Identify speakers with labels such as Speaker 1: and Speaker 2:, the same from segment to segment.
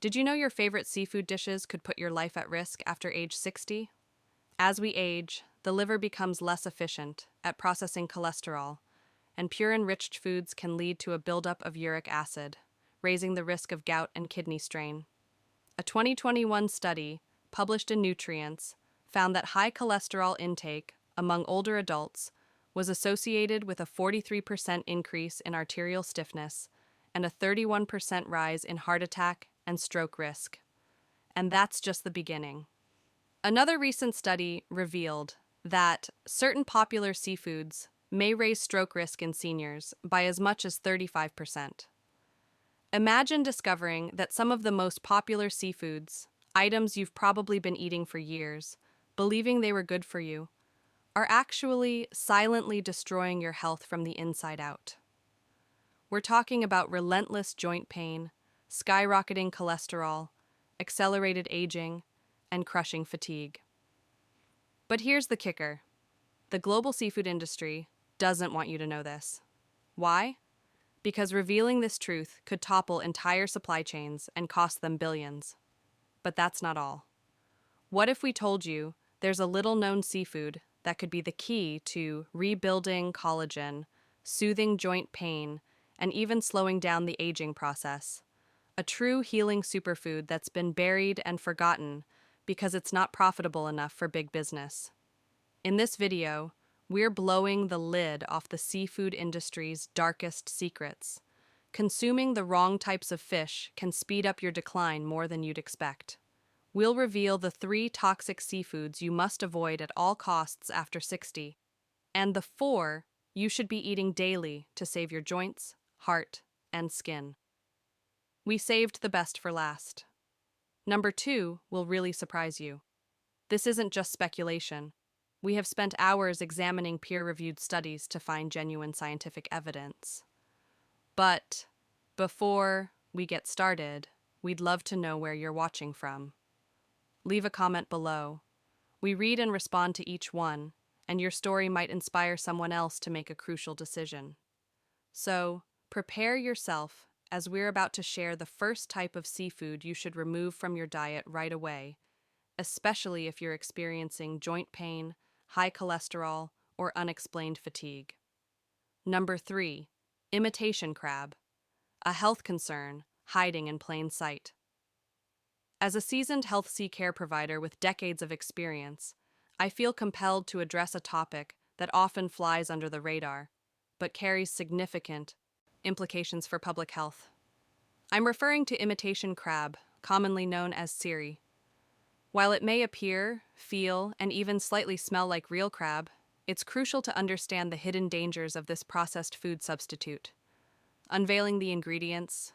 Speaker 1: Did you know your favorite seafood dishes could put your life at risk after age 60? As we age, the liver becomes less efficient at processing cholesterol, and pure enriched foods can lead to a buildup of uric acid, raising the risk of gout and kidney strain. A 2021 study, published in Nutrients, found that high cholesterol intake among older adults was associated with a 43% increase in arterial stiffness and a 31% rise in heart attack and stroke risk. And that's just the beginning. Another recent study revealed that certain popular seafoods may raise stroke risk in seniors by as much as 35%. Imagine discovering that some of the most popular seafoods, items you've probably been eating for years, believing they were good for you, are actually silently destroying your health from the inside out. We're talking about relentless joint pain, skyrocketing cholesterol, accelerated aging, and crushing fatigue. But here's the kicker. The global seafood industry doesn't want you to know this. Why? Because revealing this truth could topple entire supply chains and cost them billions. But that's not all. What if we told you there's a little-known seafood that could be the key to rebuilding collagen, soothing joint pain, and even slowing down the aging process? A true healing superfood that's been buried and forgotten because it's not profitable enough for big business. In this video, we're blowing the lid off the seafood industry's darkest secrets. Consuming the wrong types of fish can speed up your decline more than you'd expect. We'll reveal the 3 toxic seafoods you must avoid at all costs after 60, and the 4 you should be eating daily to save your joints, heart, and skin. We saved the best for last. Number 2 will really surprise you. This isn't just speculation. We have spent hours examining peer-reviewed studies to find genuine scientific evidence. But before we get started, we'd love to know where you're watching from. Leave a comment below. We read and respond to each one, and your story might inspire someone else to make a crucial decision. So, prepare yourself as we're about to share the first type of seafood you should remove from your diet right away, especially if you're experiencing joint pain, high cholesterol, or unexplained fatigue. Number 3, imitation crab, a health concern hiding in plain sight. As a seasoned health sea care provider with decades of experience, I feel compelled to address a topic that often flies under the radar, but carries significant implications for public health. I'm referring to imitation crab, commonly known as siri. While it may appear, feel, and even slightly smell like real crab, it's crucial to understand the hidden dangers of this processed food substitute. Unveiling the ingredients,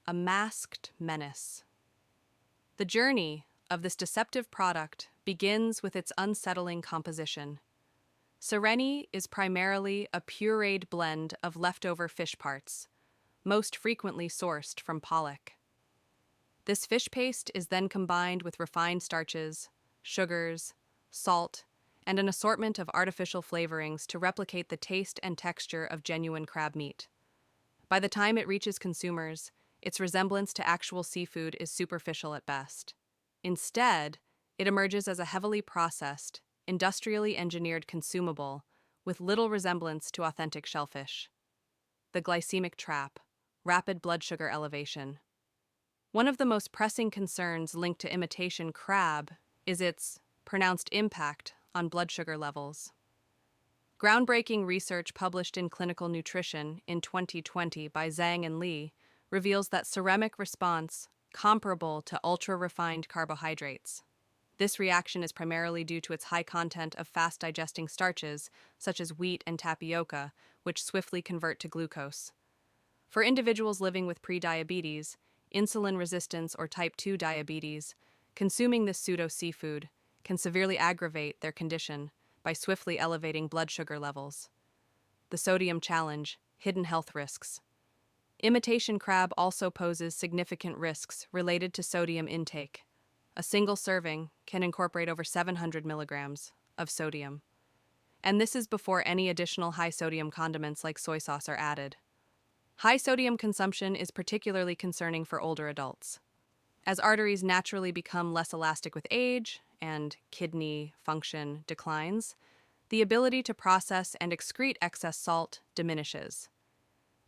Speaker 1: a masked menace. The journey of this deceptive product begins with its unsettling composition. Sireni is primarily a pureed blend of leftover fish parts, most frequently sourced from pollock. This fish paste is then combined with refined starches, sugars, salt, and an assortment of artificial flavorings to replicate the taste and texture of genuine crab meat. By the time it reaches consumers, its resemblance to actual seafood is superficial at best. Instead, it emerges as a heavily processed, industrially engineered consumable with little resemblance to authentic shellfish. The glycemic trap, rapid blood sugar elevation. One of the most pressing concerns linked to imitation crab is its pronounced impact on blood sugar levels. Groundbreaking research published in Clinical Nutrition in 2020 by Zhang and Li reveals that ceramic response comparable to ultra-refined carbohydrates. This reaction is primarily due to its high content of fast-digesting starches, such as wheat and tapioca, which swiftly convert to glucose. For individuals living with prediabetes, insulin resistance, or type 2 diabetes, consuming this pseudo-seafood can severely aggravate their condition by swiftly elevating blood sugar levels. The sodium challenge, hidden health risks. Imitation crab also poses significant risks related to sodium intake. A single serving can incorporate over 700 milligrams of sodium. And this is before any additional high-sodium condiments like soy sauce are added. High sodium consumption is particularly concerning for older adults. As arteries naturally become less elastic with age and kidney function declines, the ability to process and excrete excess salt diminishes.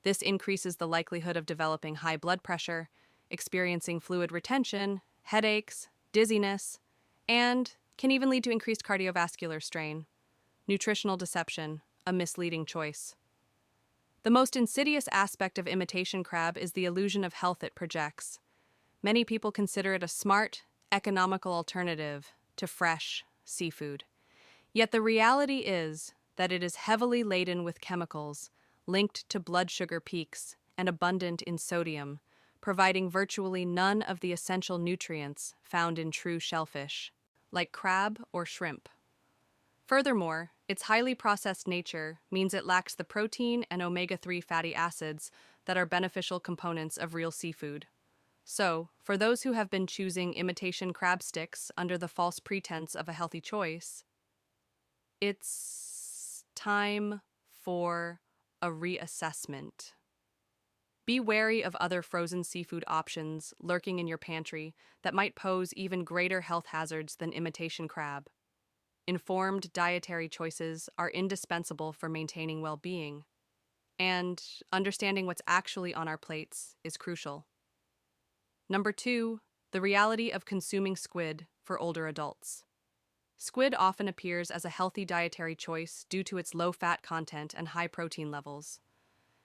Speaker 1: This increases the likelihood of developing high blood pressure, experiencing fluid retention, headaches, dizziness, and can even lead to increased cardiovascular strain. Nutritional deception, a misleading choice. The most insidious aspect of imitation crab is the illusion of health it projects. Many people consider it a smart, economical alternative to fresh seafood. Yet the reality is that it is heavily laden with chemicals linked to blood sugar peaks and abundant in sodium, providing virtually none of the essential nutrients found in true shellfish, like crab or shrimp. Furthermore, its highly processed nature means it lacks the protein and omega-3 fatty acids that are beneficial components of real seafood. So, for those who have been choosing imitation crab sticks under the false pretense of a healthy choice, it's time for a reassessment. Be wary of other frozen seafood options lurking in your pantry that might pose even greater health hazards than imitation crab. Informed dietary choices are indispensable for maintaining well-being, and understanding what's actually on our plates is crucial. Number 2, the reality of consuming squid for older adults. Squid often appears as a healthy dietary choice due to its low fat content and high protein levels.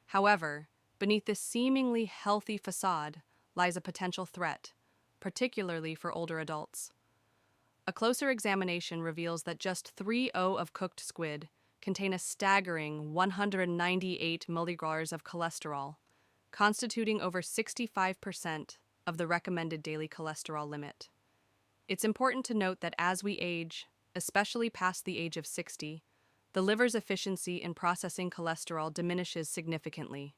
Speaker 1: However, beneath this seemingly healthy facade lies a potential threat, particularly for older adults. A closer examination reveals that just 3 of cooked squid contain a staggering 198 milligrams of cholesterol, constituting over 65% of the recommended daily cholesterol limit. It's important to note that as we age, especially past the age of 60, the liver's efficiency in processing cholesterol diminishes significantly.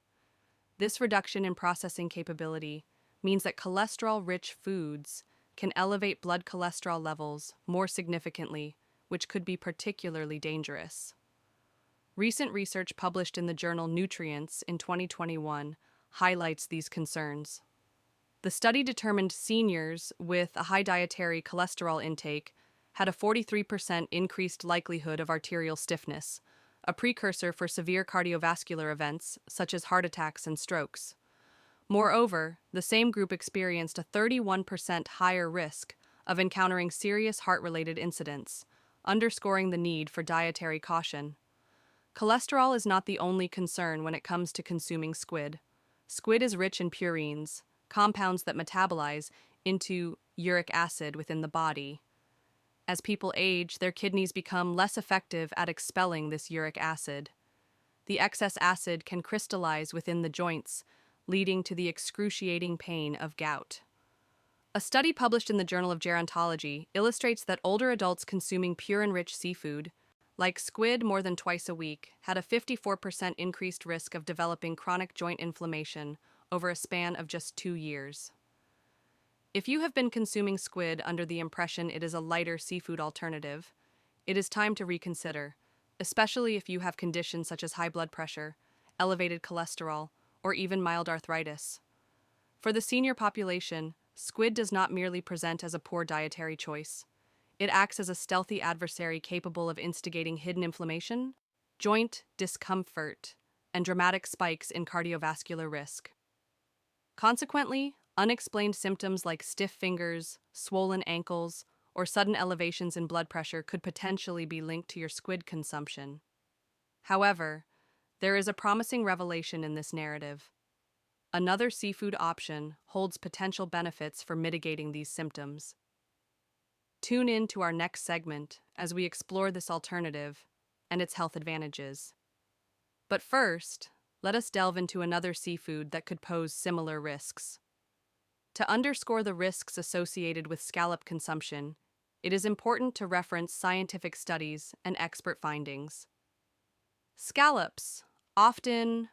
Speaker 1: This reduction in processing capability means that cholesterol-rich foods can elevate blood cholesterol levels more significantly, which could be particularly dangerous. Recent research published in the journal Nutrients in 2021 highlights these concerns. The study determined seniors with a high dietary cholesterol intake had a 43% increased likelihood of arterial stiffness, a precursor for severe cardiovascular events such as heart attacks and strokes. Moreover, the same group experienced a 31% higher risk of encountering serious heart-related incidents, underscoring the need for dietary caution. Cholesterol is not the only concern when it comes to consuming squid. Squid is rich in purines, compounds that metabolize into uric acid within the body. As people age, their kidneys become less effective at expelling this uric acid. The excess acid can crystallize within the joints, leading to the excruciating pain of gout. A study published in the Journal of Gerontology illustrates that older adults consuming pure-enriched seafood, like squid more than twice a week, had a 54% increased risk of developing chronic joint inflammation over a span of just 2 years. If you have been consuming squid under the impression it is a lighter seafood alternative, it is time to reconsider, especially if you have conditions such as high blood pressure, elevated cholesterol, or even mild arthritis. For the senior population, squid does not merely present as a poor dietary choice. It acts as a stealthy adversary capable of instigating hidden inflammation, joint discomfort, and dramatic spikes in cardiovascular risk. Consequently, unexplained symptoms like stiff fingers, swollen ankles, or sudden elevations in blood pressure could potentially be linked to your squid consumption. However, there is a promising revelation in this narrative. Another seafood option holds potential benefits for mitigating these symptoms. Tune in to our next segment as we explore this alternative and its health advantages. But first, let us delve into another seafood that could pose similar risks. To underscore the risks associated with scallop consumption, it is important to reference scientific studies and expert findings. Scallops, often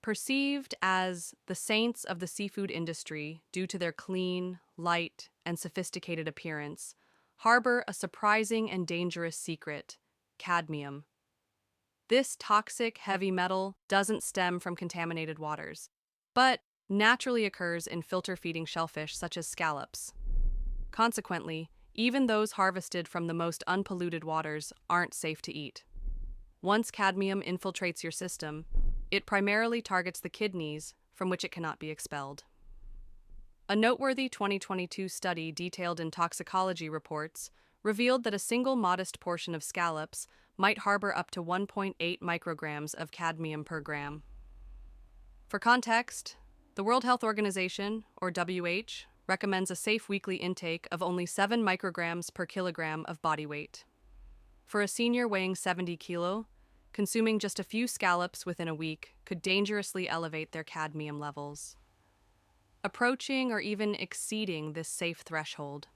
Speaker 1: perceived as the saints of the seafood industry due to their clean, light, and sophisticated appearance, harbor a surprising and dangerous secret: cadmium. This toxic heavy metal doesn't stem from contaminated waters, but naturally occurs in filter-feeding shellfish such as scallops. Consequently, even those harvested from the most unpolluted waters aren't safe to eat. Once cadmium infiltrates your system, it primarily targets the kidneys, from which it cannot be expelled. A noteworthy 2022 study detailed in toxicology reports revealed that a single modest portion of scallops might harbor up to 1.8 micrograms of cadmium per gram. For context, the World Health Organization, or WHO, recommends a safe weekly intake of only 7 micrograms per kilogram of body weight. For a senior weighing 70 kilo, consuming just a few scallops within a week could dangerously elevate their cadmium levels, approaching or even exceeding this safe threshold.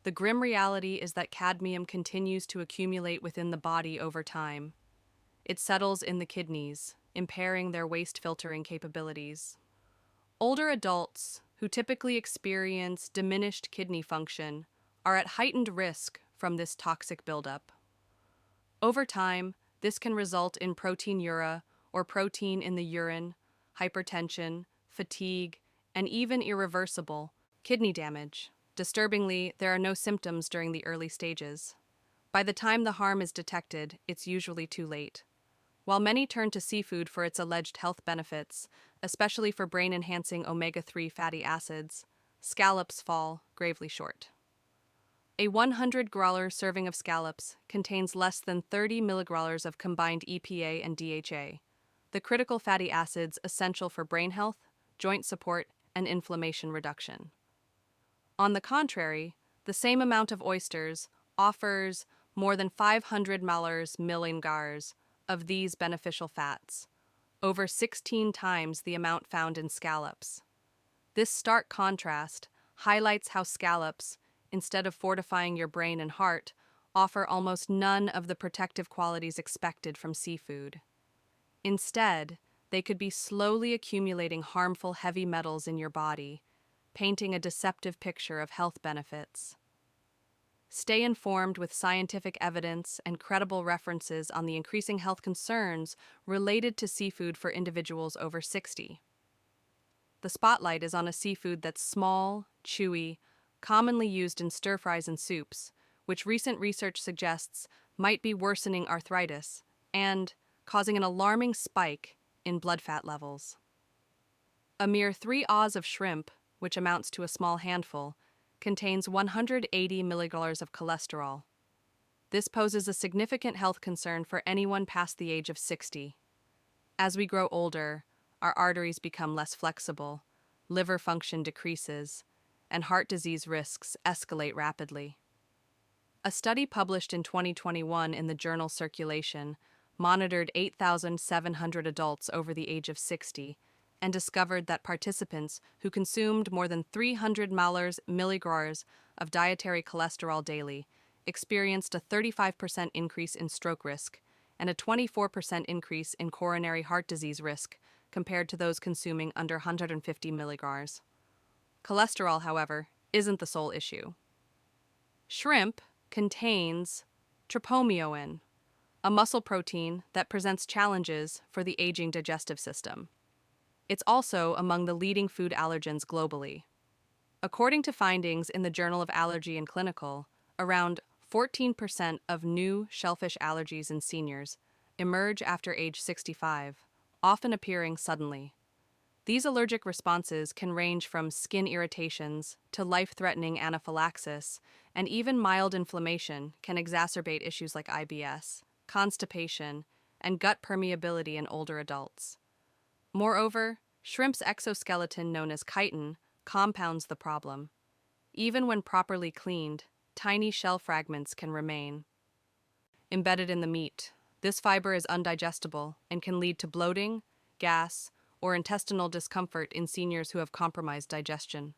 Speaker 1: The grim reality is that cadmium continues to accumulate within the body over time. It settles in the kidneys, impairing their waste filtering capabilities. Older adults, who typically experience diminished kidney function, are at heightened risk from this toxic buildup. Over time, this can result in proteinuria, or protein in the urine, hypertension, fatigue, and even irreversible kidney damage. Disturbingly, there are no symptoms during the early stages. By the time the harm is detected, it's usually too late. While many turn to seafood for its alleged health benefits, especially for brain-enhancing omega-3 fatty acids, scallops fall gravely short. A 100-growler serving of scallops contains less than 30 milligrowlers of combined EPA and DHA, the critical fatty acids essential for brain health, joint support, and inflammation reduction. On the contrary, the same amount of oysters offers more than 500 milligars of these beneficial fats, over 16 times the amount found in scallops. This stark contrast highlights how scallops, instead of fortifying your brain and heart, offer almost none of the protective qualities expected from seafood. Instead, they could be slowly accumulating harmful heavy metals in your body, painting a deceptive picture of health benefits. Stay informed with scientific evidence and credible references on the increasing health concerns related to seafood for individuals over 60. The spotlight is on a seafood that's small, chewy, commonly used in stir-fries and soups, which recent research suggests might be worsening arthritis and causing an alarming spike in blood fat levels. A mere 3 oz of shrimp, which amounts to a small handful, contains 180 milligrams of cholesterol. This poses a significant health concern for anyone past the age of 60. As we grow older, our arteries become less flexible, liver function decreases, and heart disease risks escalate rapidly. A study published in 2021 in the journal Circulation monitored 8,700 adults over the age of 60 and discovered that participants who consumed more than 300 milligrams of dietary cholesterol daily experienced a 35% increase in stroke risk and a 24% increase in coronary heart disease risk compared to those consuming under 150 milligrams. Cholesterol, however, isn't the sole issue. Shrimp contains tryptophan, a muscle protein that presents challenges for the aging digestive system. It's also among the leading food allergens globally. According to findings in the Journal of Allergy and Clinical, around 14% of new shellfish allergies in seniors emerge after age 65, often appearing suddenly. These allergic responses can range from skin irritations to life-threatening anaphylaxis, and even mild inflammation can exacerbate issues like IBS, constipation, and gut permeability in older adults. Moreover, shrimp's exoskeleton known as chitin compounds the problem. Even when properly cleaned, tiny shell fragments can remain embedded in the meat. This fiber is undigestible and can lead to bloating, gas, or intestinal discomfort in seniors who have compromised digestion.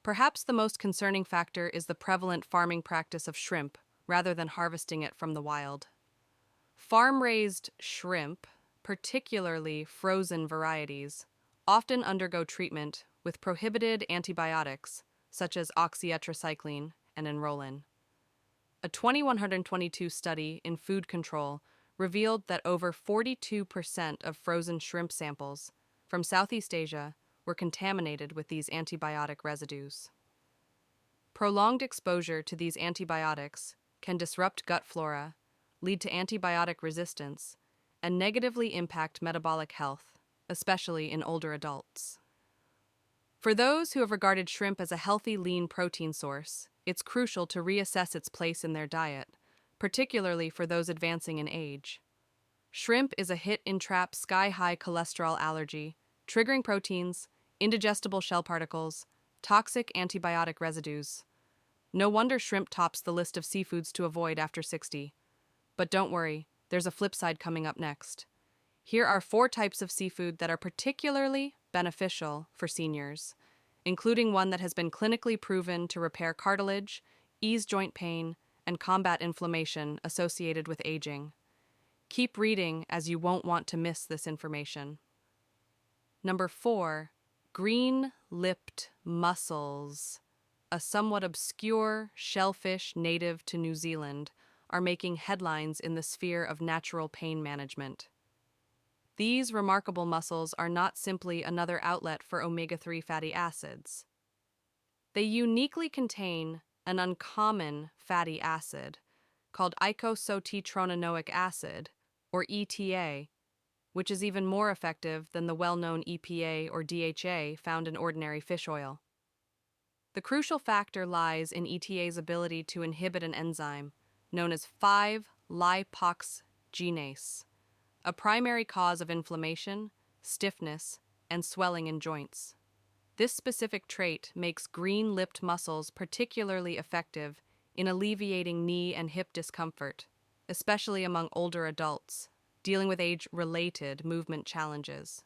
Speaker 1: Perhaps the most concerning factor is the prevalent farming practice of shrimp rather than harvesting it from the wild. Farm-raised shrimp, particularly frozen varieties, often undergo treatment with prohibited antibiotics such as oxytetracycline and enrolin. A 2122 study in food control revealed that over 42% of frozen shrimp samples from Southeast Asia were contaminated with these antibiotic residues. Prolonged exposure to these antibiotics can disrupt gut flora, lead to antibiotic resistance, and negatively impact metabolic health, especially in older adults. For those who have regarded shrimp as a healthy, lean protein source, it's crucial to reassess its place in their diet, particularly for those advancing in age. Shrimp is a hit-and-trap sky-high cholesterol allergy, triggering proteins, indigestible shell particles, toxic antibiotic residues. No wonder shrimp tops the list of seafoods to avoid after 60. But don't worry, there's a flip side coming up next. Here are 4 types of seafood that are particularly beneficial for seniors, including one that has been clinically proven to repair cartilage, ease joint pain, and combat inflammation associated with aging. Keep reading as you won't want to miss this information. Number 4, green-lipped mussels, a somewhat obscure shellfish native to New Zealand, are making headlines in the sphere of natural pain management. These remarkable mussels are not simply another outlet for omega-3 fatty acids. They uniquely contain an uncommon fatty acid called eicosapentaenoic acid, or ETA, which is even more effective than the well-known EPA or DHA found in ordinary fish oil. The crucial factor lies in ETA's ability to inhibit an enzyme known as 5-lipoxygenase, a primary cause of inflammation, stiffness, and swelling in joints. This specific trait makes green-lipped mussels particularly effective in alleviating knee and hip discomfort, especially among older adults dealing with age-related movement challenges.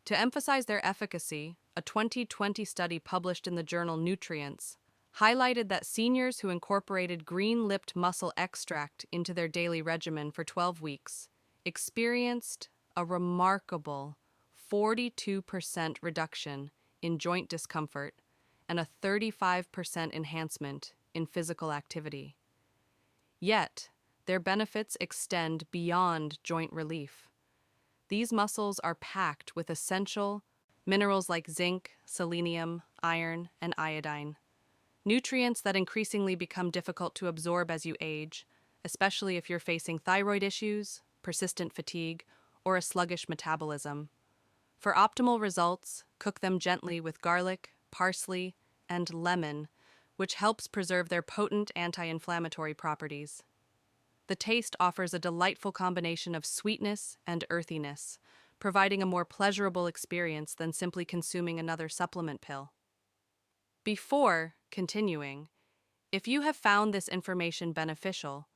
Speaker 1: To emphasize their efficacy, a 2020 study published in the journal Nutrients highlighted that seniors who incorporated green-lipped mussel extract into their daily regimen for 12 weeks experienced a remarkable 42% reduction in joint discomfort and a 35% enhancement in physical activity. Yet, their benefits extend beyond joint relief. These mussels are packed with essential minerals like zinc, selenium, iron, and iodine, nutrients that increasingly become difficult to absorb as you age, especially if you're facing thyroid issues, persistent fatigue, or a sluggish metabolism. For optimal results, cook them gently with garlic, parsley, and lemon, which helps preserve their potent anti-inflammatory properties. The taste offers a delightful combination of sweetness and earthiness, providing a more pleasurable experience than simply consuming another supplement pill. Before continuing, if you have found this information beneficial,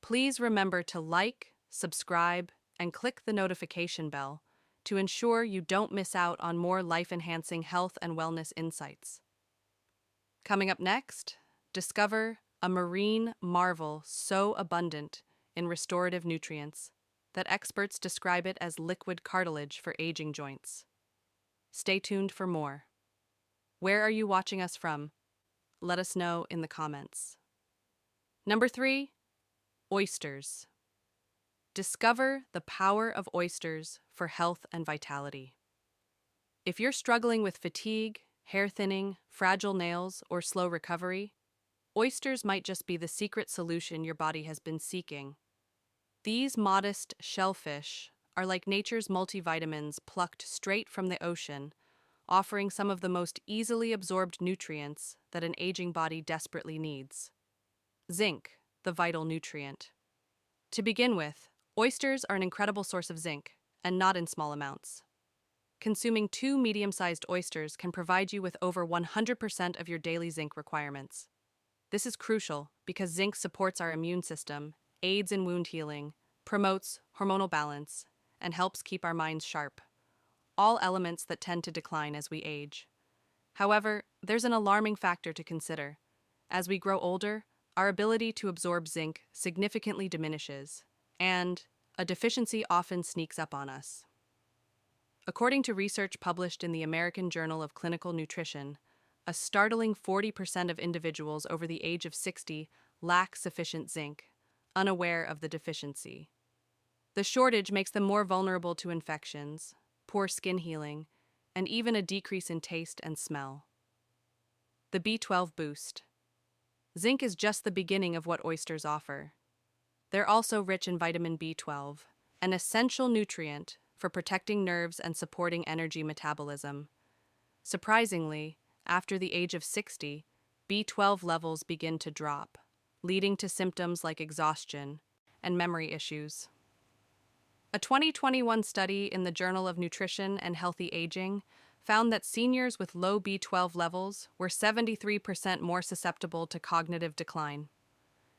Speaker 1: please remember to like, subscribe, and click the notification bell to ensure you don't miss out on more life-enhancing health and wellness insights. Coming up next, discover a marine marvel so abundant in restorative nutrients that experts describe it as liquid cartilage for aging joints. Stay tuned for more. Where are you watching us from? Let us know in the comments. Number 3, oysters. Discover the power of oysters for health and vitality. If you're struggling with fatigue, hair thinning, fragile nails, or slow recovery, oysters might just be the secret solution your body has been seeking. These modest shellfish are like nature's multivitamins plucked straight from the ocean, offering some of the most easily absorbed nutrients that an aging body desperately needs. Zinc, the vital nutrient. To begin with, oysters are an incredible source of zinc, and not in small amounts. Consuming 2 medium-sized oysters can provide you with over 100% of your daily zinc requirements. This is crucial because zinc supports our immune system, aids in wound healing, promotes hormonal balance, and helps keep our minds sharp, all elements that tend to decline as we age. However, there's an alarming factor to consider. As we grow older, our ability to absorb zinc significantly diminishes, and a deficiency often sneaks up on us. According to research published in the American Journal of Clinical Nutrition, a startling 40% of individuals over the age of 60 lack sufficient zinc, unaware of the deficiency. The shortage makes them more vulnerable to infections, poor skin healing, and even a decrease in taste and smell. The B12 boost. Zinc is just the beginning of what oysters offer. They're also rich in vitamin B12, an essential nutrient for protecting nerves and supporting energy metabolism. Surprisingly, after the age of 60, B12 levels begin to drop, leading to symptoms like exhaustion and memory issues. A 2021 study in the Journal of Nutrition and Healthy Aging found that seniors with low B12 levels were 73% more susceptible to cognitive decline.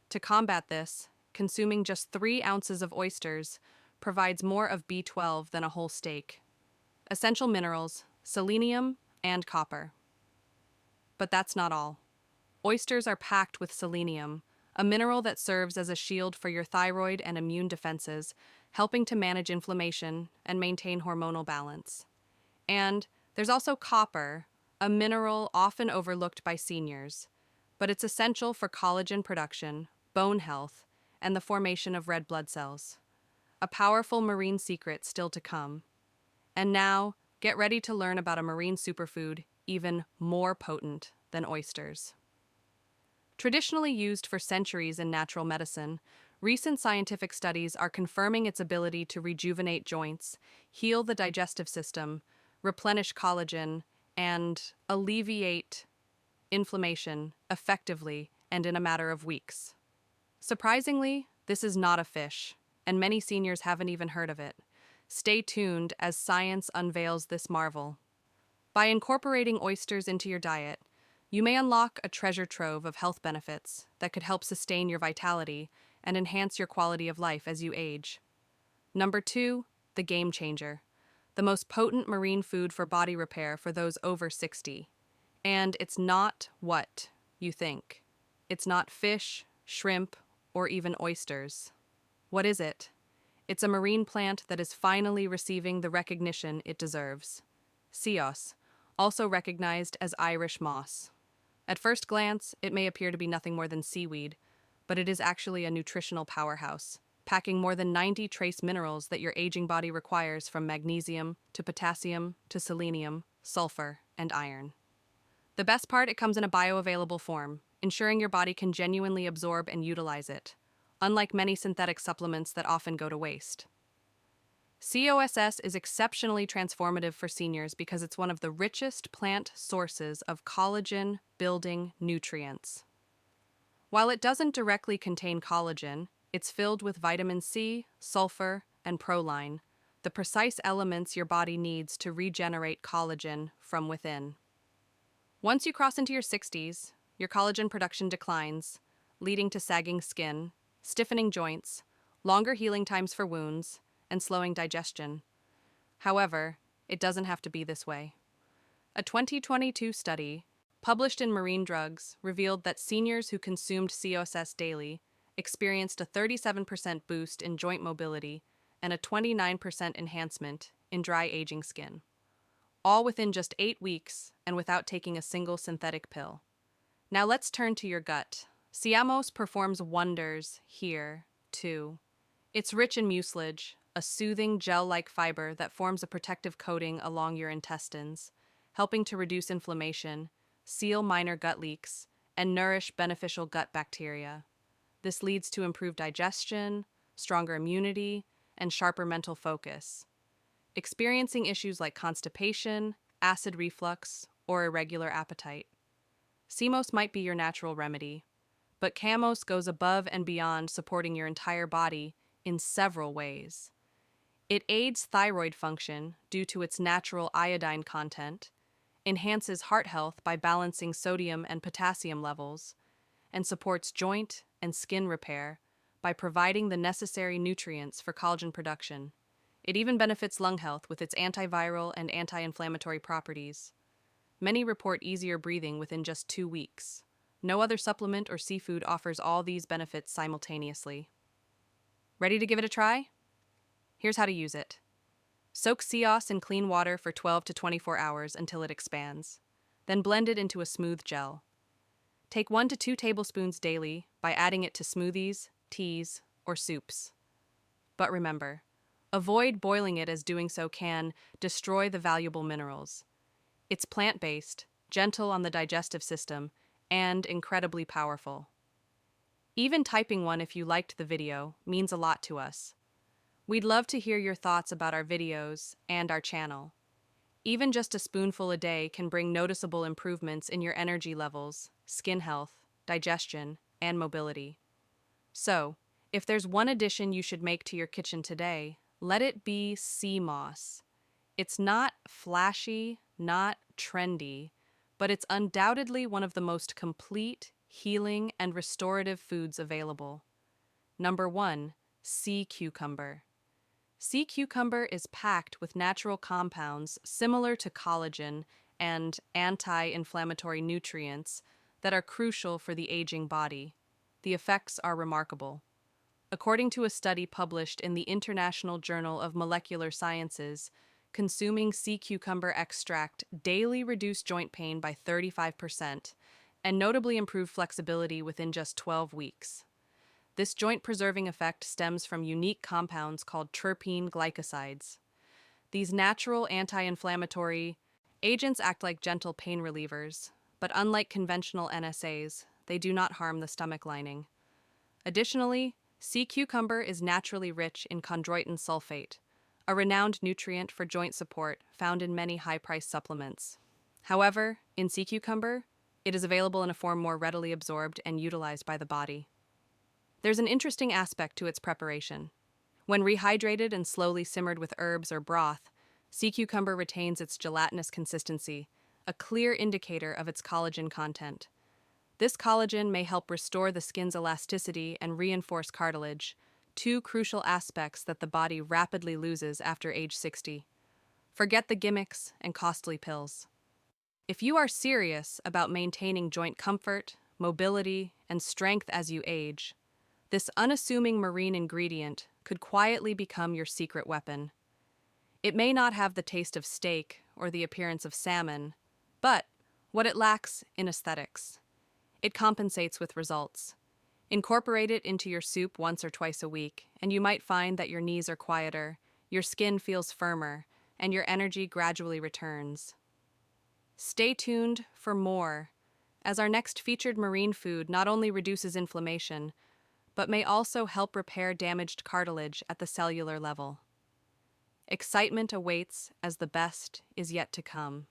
Speaker 1: To combat this, consuming just 3 ounces of oysters provides more of B12 than a whole steak. Essential minerals, selenium, and copper. But that's not all. Oysters are packed with selenium, a mineral that serves as a shield for your thyroid and immune defenses, helping to manage inflammation and maintain hormonal balance. And there's also copper, a mineral often overlooked by seniors, but it's essential for collagen production, bone health, and the formation of red blood cells. A powerful marine secret still to come. And now, get ready to learn about a marine superfood even more potent than oysters. Traditionally used for centuries in natural medicine, recent scientific studies are confirming its ability to rejuvenate joints, heal the digestive system, replenish collagen, and alleviate inflammation effectively and in a matter of weeks. Surprisingly, this is not a fish, and many seniors haven't even heard of it. Stay tuned as science unveils this marvel. By incorporating oysters into your diet, you may unlock a treasure trove of health benefits that could help sustain your vitality and enhance your quality of life as you age. Number 2, the game changer. The most potent marine food for body repair for those over 60. And it's not what you think. It's not fish, shrimp, or even oysters. What is it? It's a marine plant that is finally receiving the recognition it deserves. Seos, also recognized as Irish moss. At first glance, it may appear to be nothing more than seaweed, but it is actually a nutritional powerhouse, packing more than 90 trace minerals that your aging body requires, from magnesium to potassium to selenium, sulfur, and iron. The best part, it comes in a bioavailable form, ensuring your body can genuinely absorb and utilize it, unlike many synthetic supplements that often go to waste. COSS is exceptionally transformative for seniors because it's one of the richest plant sources of collagen-building nutrients. While it doesn't directly contain collagen, it's filled with vitamin C, sulfur, and proline, the precise elements your body needs to regenerate collagen from within. Once you cross into your 60s, your collagen production declines, leading to sagging skin, stiffening joints, longer healing times for wounds, and slowing digestion. However, it doesn't have to be this way. A 2022 study, published in Marine Drugs, revealed that seniors who consumed COSS daily experienced a 37% boost in joint mobility and a 29% enhancement in dry aging skin, all within just 8 weeks and without taking a single synthetic pill. Now let's turn to your gut. Siamos performs wonders here, too. It's rich in mucilage, a soothing gel-like fiber that forms a protective coating along your intestines, helping to reduce inflammation, seal minor gut leaks, and nourish beneficial gut bacteria. This leads to improved digestion, stronger immunity, and sharper mental focus. Experiencing issues like constipation, acid reflux, or irregular appetite. Simos might be your natural remedy, but Camos goes above and beyond, supporting your entire body in several ways. It aids thyroid function due to its natural iodine content, enhances heart health by balancing sodium and potassium levels, and supports joint and skin repair by providing the necessary nutrients for collagen production. It even benefits lung health with its antiviral and anti-inflammatory properties. Many report easier breathing within just 2 weeks. No other supplement or seafood offers all these benefits simultaneously. Ready to give it a try? Here's how to use it. Soak Seos in clean water for 12 to 24 hours until it expands. Then blend it into a smooth gel. Take 1 to 2 tablespoons daily by adding it to smoothies, teas, or soups. But remember, Avoid boiling it, as doing so can destroy the valuable minerals. It's plant-based, gentle on the digestive system, and incredibly powerful. Even typing one if you liked the video means a lot to us. We'd love to hear your thoughts about our videos and our channel. Even just a spoonful a day can bring noticeable improvements in your energy levels, skin health, digestion, and mobility. So, if there's one addition you should make to your kitchen today, let it be sea moss. It's not flashy, not trendy, but it's undoubtedly one of the most complete, healing, and restorative foods available. Number 1, sea cucumber. Sea cucumber is packed with natural compounds similar to collagen and anti-inflammatory nutrients that are crucial for the aging body. The effects are remarkable. According to a study published in the International Journal of Molecular Sciences, consuming sea cucumber extract daily reduced joint pain by 35% and notably improved flexibility within just 12 weeks. This joint-preserving effect stems from unique compounds called terpene glycosides. These natural anti-inflammatory agents act like gentle pain relievers, but unlike conventional NSAIDs, they do not harm the stomach lining. Additionally, sea cucumber is naturally rich in chondroitin sulfate, a renowned nutrient for joint support found in many high-priced supplements. However, in sea cucumber, it is available in a form more readily absorbed and utilized by the body. There's an interesting aspect to its preparation. When rehydrated and slowly simmered with herbs or broth, sea cucumber retains its gelatinous consistency, a clear indicator of its collagen content. This collagen may help restore the skin's elasticity and reinforce cartilage, two crucial aspects that the body rapidly loses after age 60. Forget the gimmicks and costly pills. If you are serious about maintaining joint comfort, mobility, and strength as you age, this unassuming marine ingredient could quietly become your secret weapon. It may not have the taste of steak or the appearance of salmon, but what it lacks in aesthetics. It compensates with results. Incorporate it into your soup once or twice a week, and you might find that your knees are quieter, your skin feels firmer, and your energy gradually returns. Stay tuned for more, as our next featured marine food not only reduces inflammation, but may also help repair damaged cartilage at the cellular level. Excitement awaits as the best is yet to come.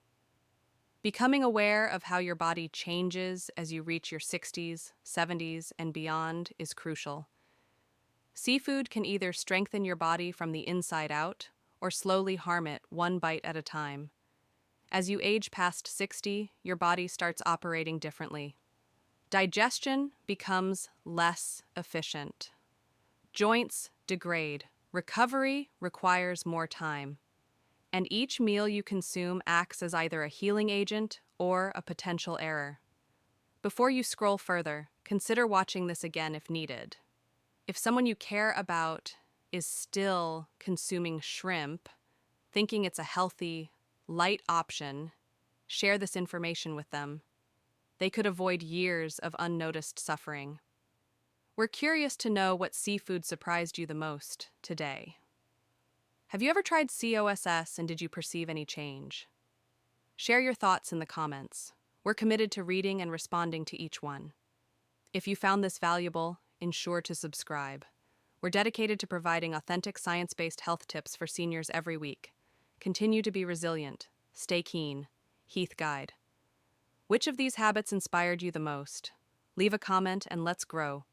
Speaker 1: Becoming aware of how your body changes as you reach your 60s, 70s, and beyond is crucial. Seafood can either strengthen your body from the inside out or slowly harm it one bite at a time. As you age past 60, your body starts operating differently. Digestion becomes less efficient. Joints degrade. Recovery requires more time. And each meal you consume acts as either a healing agent or a potential error. Before you scroll further, consider watching this again if needed. If someone you care about is still consuming shrimp, thinking it's a healthy, light option, share this information with them. They could avoid years of unnoticed suffering. We're curious to know what seafood surprised you the most today. Have you ever tried COSS and did you perceive any change? Share your thoughts in the comments. We're committed to reading and responding to each one. If you found this valuable, ensure to subscribe. We're dedicated to providing authentic science-based health tips for seniors every week. Continue to be resilient. Stay keen. Heath Guide. Which of these habits inspired you the most? Leave a comment and let's grow.